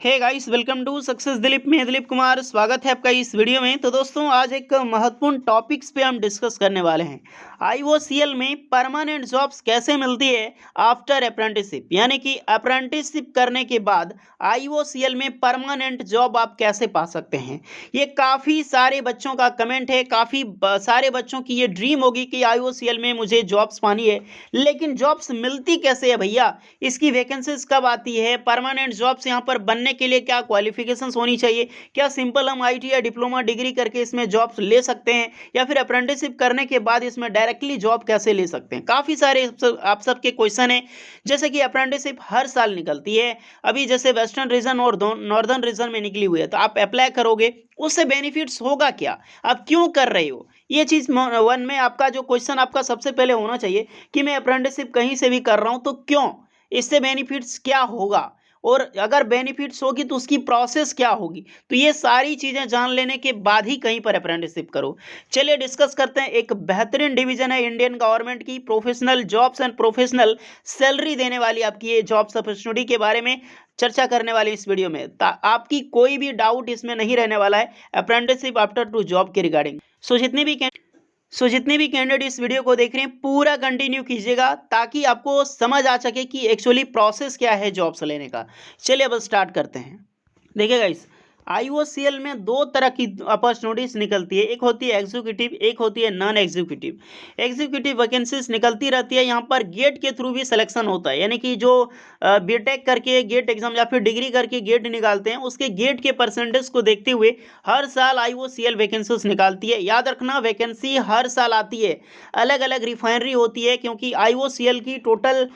Hey guys, welcome to success Dilip. मैं दिलीप कुमार, स्वागत है आपका इस वीडियो में। तो दोस्तों, आज एक महत्वपूर्ण टॉपिक्स पे हम डिस्कस करने वाले हैं। आईओसीएल में परमानेंट जॉब्स कैसे मिलती है आफ्टर अप्रेंटिसशिप, यानी कि अप्रेंटिसशिप करने के बाद आईओसीएल में परमानेंट जॉब आप कैसे पा सकते हैं। ये काफ़ी सारे बच्चों का कमेंट है, काफ़ी सारे बच्चों की ये ड्रीम होगी कि आईओसीएल में मुझे जॉब्स पानी है, लेकिन जॉब्स मिलती कैसे है भैया, इसकी वैकेंसीज कब आती है, परमानेंट जॉब्स यहाँ पर बनने के लिए क्या क्वालिफिकेशंस होनी चाहिए, क्या सिंपल हम आईटी या डिप्लोमा डिग्री करके इसमें जॉब्स ले सकते हैं, या फिर अप्रेंटिसशिप करने के बाद इसमें डायरेक्टली जॉब कैसे ले सकते हैं। काफ़ी सारे आप सबके क्वेश्चन है। जैसे कि अप्रेंटिसशिप हर साल निकलती है, अभी जैसे वेस्टर्न रीजन और नॉर्दर्न रीजन में निकली हुई है, तो आप अप्लाई करोगे, उससे बेनिफिट्स होगा क्या, आप क्यों कर रहे हो। ये चीज़ वन में आपका जो क्वेश्चन आपका सबसे पहले होना चाहिए कि मैं अप्रेंटिसशिप कहीं से भी कर रहा हूं तो क्यों, इससे बेनिफिट्स क्या होगा, और अगर बेनिफिट्स होगी तो उसकी प्रोसेस क्या होगी। तो ये सारी चीज़ें जान लेने के बाद ही कहीं पर अप्रेंटिसशिप करो। चलिए डिस्कस करते हैं। एक बेहतरीन डिवीजन है इंडियन गवर्नमेंट की professional jobs and professional salary देने वाली आपकी ये जॉब्स अपॉर्चुनिटी के बारे में चर्चा करने वाली इस वीडियो में। आपकी कोई भी डाउट इसमें नहीं रहने वाला है अप्रेंटिसशिप आफ्टर टू जॉब के रिगार्डिंग। जितने भी कैंडिडेट इस वीडियो को देख रहे हैं, पूरा कंटिन्यू कीजिएगा ताकि आपको समझ आ सके कि एक्चुअली प्रोसेस क्या है जॉब्स लेने का। चलिए अब स्टार्ट करते हैं। देखिएगा, इस आईओसीएल में दो तरह की अपॉर्चुनिटीज निकलती है, एक होती है एग्जीक्यूटिव, एक होती है नॉन एग्जीक्यूटिव। एग्जीक्यूटिव वैकेंसीज निकलती रहती है, यहाँ पर गेट के थ्रू भी सिलेक्शन होता है, यानी कि जो बीटेक करके गेट एग्जाम या फिर डिग्री करके गेट निकालते हैं, उसके गेट के परसेंटेज को देखते हुए हर साल आईओसीएल वैकेंसीज निकालती है। याद रखना, वैकेंसी हर साल आती है, अलग अलग रिफाइनरी होती है, क्योंकि आईओसीएल की टोटल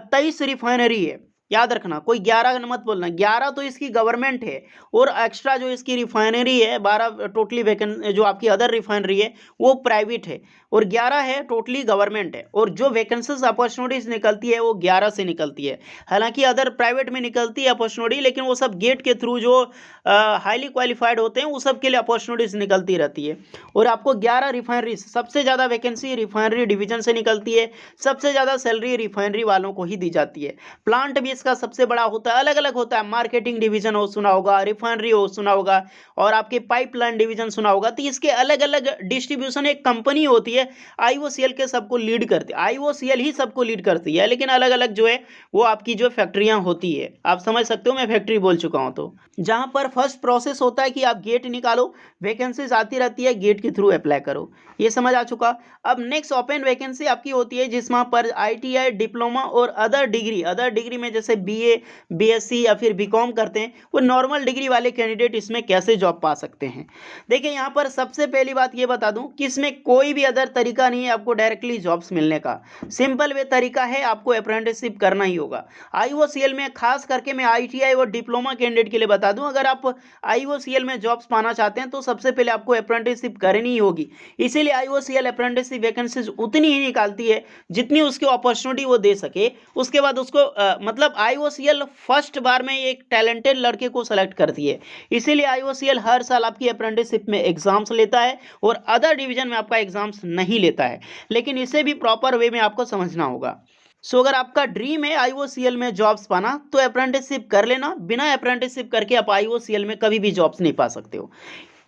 23 रिफाइनरी है। याद रखना, कोई 11 मत बोलना, 11 तो इसकी गवर्नमेंट है, और एक्स्ट्रा जो इसकी रिफाइनरी है 12 टोटली वैकेंसी जो आपकी अदर रिफाइनरी है वो प्राइवेट है, और 11 है टोटली गवर्नमेंट है। और जो वैकेंसीज अपॉर्चुनिटीज निकलती है वो 11 से निकलती है। हालांकि अदर प्राइवेट में निकलती है अपॉर्चुनिटी, लेकिन वो सब गेट के थ्रू जो हाईली क्वालिफाइड होते हैं वो सब के लिए अपॉर्चुनिटीज निकलती रहती है। और आपको 11 रिफाइनरी, सबसे ज़्यादा वैकेंसी रिफाइनरी डिवीजन से निकलती है, सबसे ज़्यादा सैलरी रिफाइनरी वालों को ही दी जाती है। प्लांट भी इसका सबसे बड़ा होता है, अलग अलग होता है, मार्केटिंग डिवीजन हो सुना होगा, रिफाइनरी हो सुना होगा, और आपके पाइपलाइन डिवीजन सुना होगा। तो इसके अलग अलग डिस्ट्रीब्यूशन, एक कंपनी होती है आईओसीएल के सबको लीड करती है, आईओसीएल ही सबको लीड करती है, लेकिन अलग अलग जो है वो आपकी जो फैक्ट्रियां होती है। आप समझ सकते हो, मैं फैक्ट्री बोल चुका हूं। तो जहां पर फर्स्ट प्रोसेस होता है कि आप गेट निकालो, वैकेंसीज आती रहती है, गेट के थ्रू अप्लाई करो, ये समझ आ चुका। अब नेक्स्ट ओपन वैकेंसी आपकी होती है जिसमें पर आईटीआई, डिप्लोमा और अदर डिग्री में जैसे बीए, बीएससी या फिर बीकॉम करते हैं, वो नॉर्मल डिग्री वाले कैंडिडेट इसमें कैसे जॉब पा सकते हैं। देखिए, यहाँ पर सबसे पहली बात ये बता दूं कि इसमें कोई भी अदर तरीका नहीं है आपको डायरेक्टली जॉब्स मिलने का। सिंपल वे तरीका है, आपको अप्रेंटिसशिप करना ही होगा। आईओसीएल में खास करके मैं आईटीआई और डिप्लोमा कैंडिडेट के लिए बता दूं, अगर आप आईओसीएल में जॉब्स पाना चाहते हैं तो सबसे पहले आपको अप्रेंटिसशिप करनी ही होगी। इसीलिए आईओसीएल अप्रेंटिसशिप वैकेंसीज उतनी ही निकालती है जितनी उसकी अपॉर्चुनिटी वो दे सके। उसके बाद उसको मतलब आईओसीएल फर्स्ट बार में एक टैलेंटेड लड़के को सेलेक्ट करती है, इसीलिए आईओसीएल हर साल आपकी अप्रेंटिसशिप में एग्जाम्स लेता है, और अदर डिवीजन में आपका एग्जाम्स नहीं लेता है। लेकिन इसे भी प्रॉपर वे में आपको समझना होगा। अगर आपका ड्रीम है आईओसीएल में जॉब्स पाना, तो अप्रेंटिसशिप कर लेना। बिना अप्रेंटिसशिप करके आप आईओसीएल में कभी भी जॉब्स नहीं पा सकते हो।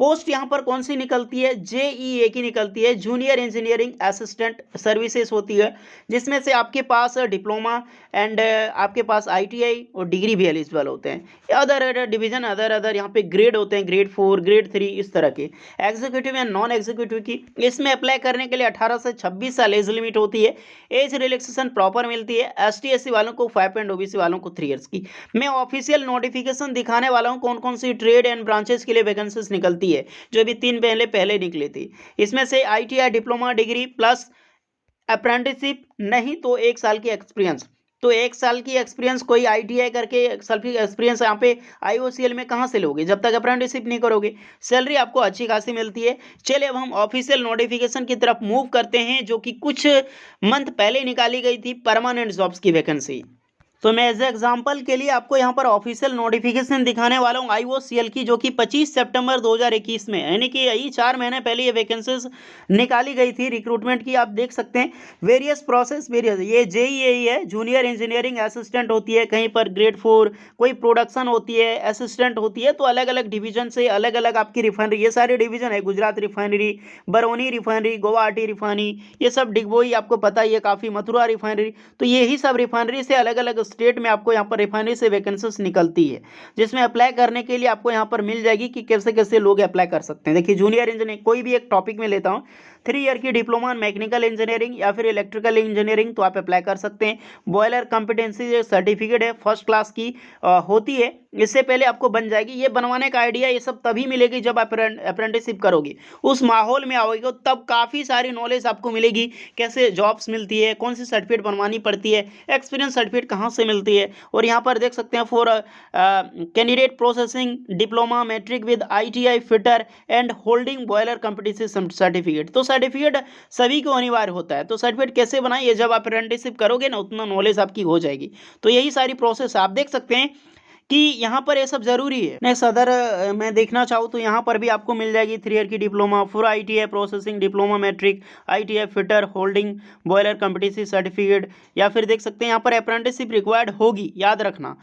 पोस्ट यहाँ पर कौन सी निकलती है, जेईए की निकलती है, जूनियर इंजीनियरिंग असिस्टेंट सर्विसेज होती है, जिसमें से आपके पास डिप्लोमा एंड आपके पास आईटीआई और डिग्री भी एलिजिबल होते हैं। अदर डिवीजन, अदर यहाँ पे ग्रेड होते हैं, ग्रेड 4, ग्रेड 3, इस तरह के। एग्जीक्यूटिव या नॉन एग्जीक्यूटिव की, इसमें अप्लाई करने के लिए 18 से 26 साल एज लिमिट होती है। एज रिलैक्सेशन प्रॉपर मिलती है, एसटी एससी वालों को 5 एंड ओबीसी वालों को 3 ईयर्स की। मैं ऑफिशियल नोटिफिकेशन दिखाने वाला हूँ कौन कौन सी ट्रेड एंड ब्रांचेस के लिए वैकेंसीज निकलती है, जो अभी 3 महीने पहले निकली थी। इसमें से ITI, diploma degree plus apprenticeship, नहीं तो 1 साल की एक्सपीरियंस। तो 1 साल की एक्सपीरियंस कोई आईटीआई करके सेल्फ एक्सपीरियंस यहाँ पे आईओसीएल में कहाँ से लोगे जब तक अप्रेंटिसशिप नहीं करोगे। सैलरी आपको अच्छी खासी मिलती है। चलिए अब हम ऑफिशियल नोटिफिकेशन की तरफ मूव करते हैं, जो कि कुछ मंथ पहले निकाली गई थी, परमानेंट जॉब्स की वैकेंसी। तो मैं एज एग्जांपल के लिए आपको यहाँ पर ऑफिशियल नोटिफिकेशन दिखाने वाला हूँ आईओसीएल की, जो कि 25 सितंबर 2021 में, यानी कि यही 4 महीने पहले ये वैकेंसीज निकाली गई थी रिक्रूटमेंट की। आप देख सकते हैं वेरियस प्रोसेस वेरियस, ये जेईई है, जूनियर इंजीनियरिंग असिस्टेंट होती है, कहीं पर ग्रेड 4, कोई प्रोडक्शन होती है, असिस्टेंट होती है। तो अलग अलग डिवीजन से अलग अलग आपकी रिफाइनरी, ये सारे डिवीजन है, Gujarat refinery, Barauni refinery, Guwahati refinery, ये सब डिगबोई आपको पता ही है काफ़ी, मथुरा रिफाइनरी। तो यही सब रिफाइनरी से अलग अलग स्टेट में आपको यहाँ पर रिफाइनरी से वैकेंसीज निकलती है, जिसमें अप्लाई करने के लिए आपको यहाँ पर मिल जाएगी कि कैसे कैसे लोग अप्लाई कर सकते हैं। देखिए जूनियर इंजीनियर, कोई भी एक टॉपिक में लेता हूँ, 3 ईयर की डिप्लोमा मैकेनिकल इंजीनियरिंग या फिर इलेक्ट्रिकल इंजीनियरिंग, तो आप अप्लाई कर सकते हैं। बॉयलर कॉम्पिटेंसी सर्टिफिकेट है, फर्स्ट क्लास की होती है, इससे पहले आपको बन जाएगी। ये बनवाने का आइडिया ये सब तभी मिलेगी जब आप अप्रेंटिसशिप करोगे, उस माहौल में आओगे, तब काफ़ी सारी नॉलेज आपको मिलेगी, कैसे जॉब्स मिलती है, कौन सी सर्टिफिकेट बनवानी पड़ती है, एक्सपीरियंस सर्टिफिकेट कहाँ से मिलती है। और यहाँ पर देख सकते हैं for candidate processing diploma matric with ITI fitter and holding boiler competition certificate. तो सर्टिफिकेट सभी को अनिवार्य होता है। तो सर्टिफिकेट कैसे बनाइए, जब आप अप्रेंटिसशिप करोगे ना, उतना नॉलेज आपकी हो जाएगी। तो यही सारी प्रोसेस आप देख सकते हैं कि यहाँ पर ये सब जरूरी है। नेक्स्ट अदर मैं देखना चाहूँ तो यहाँ पर भी आपको मिल जाएगी 3 ईयर की diploma, for ITI processing diploma matric, ITI fitter, holding boiler competition certificate, या फिर देख सकते हैं यहाँ पर अप्रेंटिसशिप रिक्वायर्ड होगी, याद रखना।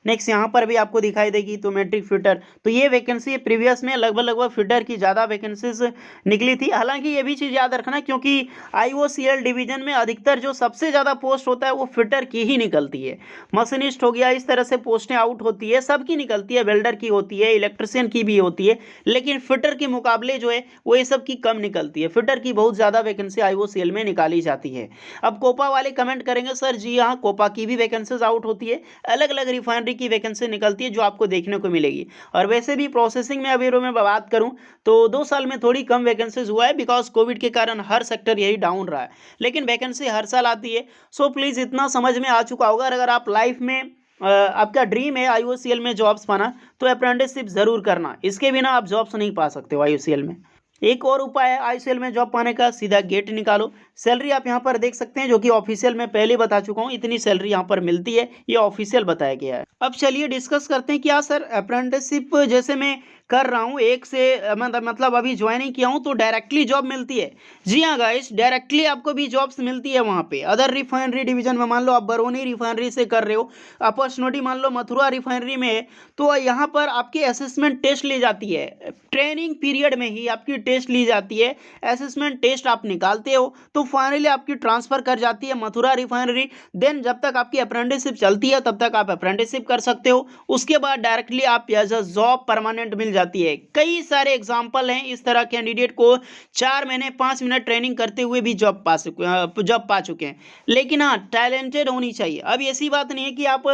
नेक्स्ट यहाँ पर भी आपको दिखाई देगी तो मैट्रिक फिटर। तो ये वैकेंसी प्रीवियस में लगभग फिटर की ज़्यादा वैकेंसीज निकली थी। हालांकि ये भी चीज़ याद रखना, क्योंकि आईओसीएल डिवीजन में अधिकतर जो सबसे ज़्यादा पोस्ट होता है वो फिटर की ही निकलती है। मशीनिस्ट हो गया, इस तरह से पोस्टें आउट होती है, सबकी निकलती है, वेल्डर की होती है, इलेक्ट्रिशियन की भी होती है, लेकिन फिटर के मुकाबले जो है वो ये सब की कम निकलती है। फिटर की बहुत ज़्यादा वैकेंसी आईओसीएल में निकाली जाती है। अब कोपा वाले कमेंट करेंगे सर जी हाँ, कोपा की भी वैकेंसीज आउट होती है, अलग अलग रिफाइनरी की वैकेंसी निकलती है जो आपको देखने को मिलेगी। और वैसे भी प्रोसेसिंग में अभी मैं बात करूं तो 2 साल में थोड़ी कम वैकेंसीज हुआ है, बिकॉज कोविड के कारण हर सेक्टर यही डाउन रहा है, लेकिन वैकेंसी हर साल आती है। सो प्लीज़ इतना समझ में आ चुका होगा, अगर आप लाइफ में आपका ड्रीम है आईओसीएल में जॉब्स पाना, तो अप्रेंटिसशिप जरूर करना, इसके बिना आप जॉब्स नहीं पा सकते हो आईओसीएल में। एक और उपाय है आईसीएल में जॉब पाने का, सीधा गेट निकालो। सैलरी आप यहाँ पर देख सकते हैं, जो कि ऑफिशियल में पहले बता चुका हूँ, इतनी सैलरी यहाँ पर मिलती है, ये ऑफिशियल बताया गया है। अब चलिए डिस्कस करते हैं, क्या सर अप्रेंटिसशिप जैसे मैं कर रहा हूँ, एक से मतलब अभी ज्वाइनिंग किया हूँ तो डायरेक्टली जॉब मिलती है? जी हाँ गाइस, डायरेक्टली आपको भी जॉब्स मिलती है वहाँ पे। अदर रिफाइनरी डिवीजन में, मान लो आप बरौनी रिफाइनरी से कर रहे हो, अपॉर्चुनिटी मान लो मथुरा रिफाइनरी में है, तो यहाँ पर आपकी असेसमेंट टेस्ट ली जाती है, ट्रेनिंग पीरियड में ही आपकी टेस्ट ली जाती है, असेसमेंट टेस्ट आप निकालते हो, तो फाइनली आपकी ट्रांसफर कर जाती है मथुरा रिफाइनरी। देन जब तक आपकी अप्रेंटिसशिप चलती है तब तक आप अप्रेंटिसशिप कर सकते हो, उसके बाद डायरेक्टली आप एज अ जॉब परमानेंट मिल जाती है। कई सारे एग्जाम्पल हैं इस तरह कैंडिडेट को 4 महीने 5 मिनट ट्रेनिंग करते हुए भी जॉब पा चुके हैं। लेकिन हाँ, टैलेंटेड होनी चाहिए। अब ऐसी बात नहीं है कि आप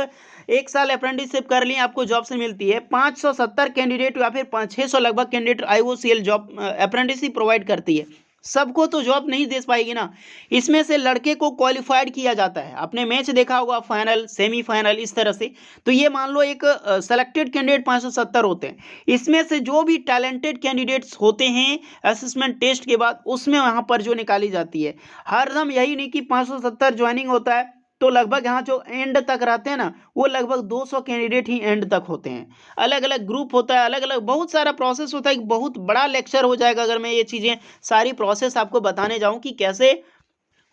1 साल अप्रेंटिसशिप कर लिए आपको जॉब से मिलती है। 570 कैंडिडेट या फिर 600 लगभग candidate IOCL job apprenticeship provide करती है, सबको तो जॉब नहीं दे पाएगी ना। इसमें से लड़के को क्वालिफाइड किया जाता है, आपने मैच देखा होगा, फाइनल सेमीफाइनल इस तरह से। तो ये मान लो एक सेलेक्टेड कैंडिडेट 570 होते हैं, इसमें से जो भी टैलेंटेड कैंडिडेट्स होते हैं असेसमेंट टेस्ट के बाद, उसमें वहाँ पर जो निकाली जाती है। हरदम यही नहीं कि 570 ज्वाइनिंग होता है तो लगभग यहाँ जो एंड तक रहते हैं ना, वो लगभग 200 कैंडिडेट ही एंड तक होते हैं। अलग अलग ग्रुप होता है, अलग अलग बहुत सारा प्रोसेस होता है, एक बहुत बड़ा लेक्चर हो जाएगा अगर मैं ये चीज़ें सारी प्रोसेस आपको बताने जाऊं कि कैसे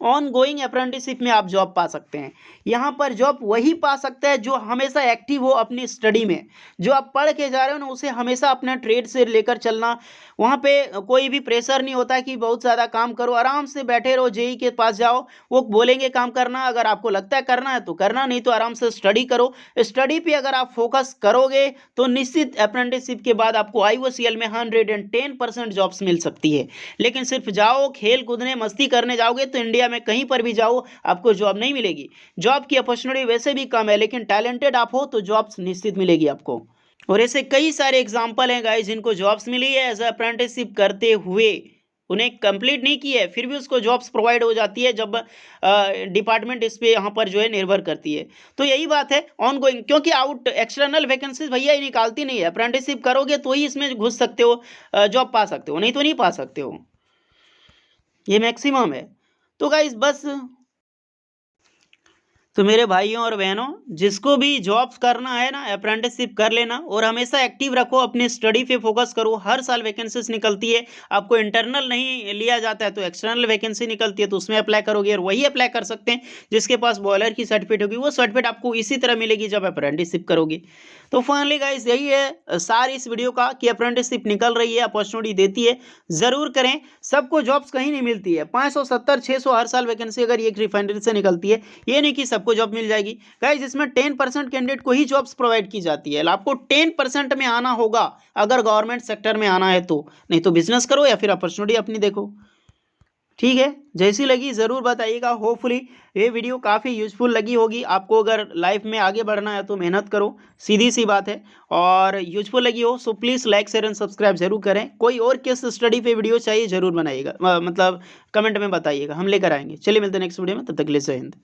ऑन गोइंग अप्रेंटिसशिप में आप जॉब पा सकते हैं। यहाँ पर जॉब वही पा सकता है जो हमेशा एक्टिव हो अपनी स्टडी में, जो आप पढ़ के जा रहे हो ना, उसे हमेशा अपना ट्रेड से लेकर चलना। वहाँ पे कोई भी प्रेशर नहीं होता कि बहुत ज़्यादा काम करो, आराम से बैठे रहो, जेई के पास जाओ, वो बोलेंगे काम करना, अगर आपको लगता है करना है तो करना, नहीं तो आराम से स्टडी करो। स्टडी पे अगर आप फोकस करोगे तो निश्चित अप्रेंटिसशिप के बाद आपको आईओसीएल में 110% जॉब्स मिल सकती है। लेकिन सिर्फ जाओ खेल कूदने मस्ती करने जाओगे तो इंडिया में कहीं पर भी जाओ आपको जॉब नहीं मिलेगी। जॉब की अपॉर्चुनिटी वैसे भी कम है, लेकिन टैलेंटेड आप हो तो जॉब्स निश्चित मिलेगी आपको। और ऐसे कई सारे एग्जाम्पल हैं गाइस जिनको जॉब्स मिली है एज अप्रेंटिसशिप करते हुए, उन्हें कंप्लीट नहीं की है फिर भी उसको जॉब्स प्रोवाइड हो जाती है, जब डिपार्टमेंट इस पे यहाँ पर जो है निर्भर करती है। तो यही बात है ऑन गोइंग, क्योंकि आउट एक्सटर्नल वैकेंसीज भैया ही निकालती नहीं है, अप्रेंटिसशिप करोगे तो ही इसमें घुस सकते हो, जॉब पा सकते हो, नहीं तो नहीं पा सकते हो, ये मैक्सिमम है। तो गाइस बस तो मेरे भाइयों और बहनों, जिसको भी जॉब्स करना है ना, अप्रेंटिसशिप कर लेना और हमेशा एक्टिव रखो, अपनी स्टडी पे फोकस करो। हर साल वैकेंसीज निकलती है, आपको इंटरनल नहीं लिया जाता है तो एक्सटर्नल वैकेंसी निकलती है, तो उसमें अप्लाई करोगे और वही अप्लाई कर सकते हैं जिसके पास बॉयलर की सर्टिफिकेट होगी। वो सर्टिफिकेट आपको इसी तरह मिलेगी जब अप्रेंटिसशिप करोगे। तो फाइनली गाइस यही है सार इस वीडियो का कि अप्रेंटिसशिप निकल रही है, अपॉर्चुनिटी देती है, जरूर करें। सबको जॉब्स कहीं नहीं मिलती है, 570 600 हर साल वैकेंसी अगर एक रिफाइनरी से निकलती है, ये नहीं कि सबको जॉब मिल जाएगी। गाइस इसमें 10% कैंडिडेट को ही जॉब्स प्रोवाइड की जाती है। आपको 10% में आना होगा अगर गवर्नमेंट सेक्टर में आना है तो, नहीं तो बिजनेस करो या फिर अपॉर्चुनिटी अपनी देखो। ठीक है, जैसी लगी ज़रूर बताइएगा। होपफुली ये वीडियो काफ़ी यूजफुल लगी होगी आपको। अगर लाइफ में आगे बढ़ना है तो मेहनत करो, सीधी सी बात है। और यूजफुल लगी हो so please like share and subscribe जरूर करें। कोई और किस स्टडी पे वीडियो चाहिए जरूर बनाइएगा, मतलब कमेंट में बताइएगा, हम लेकर आएंगे। चलिए मिलते हैं नेक्स्ट वीडियो में, तब तक के लिए जय हिंद।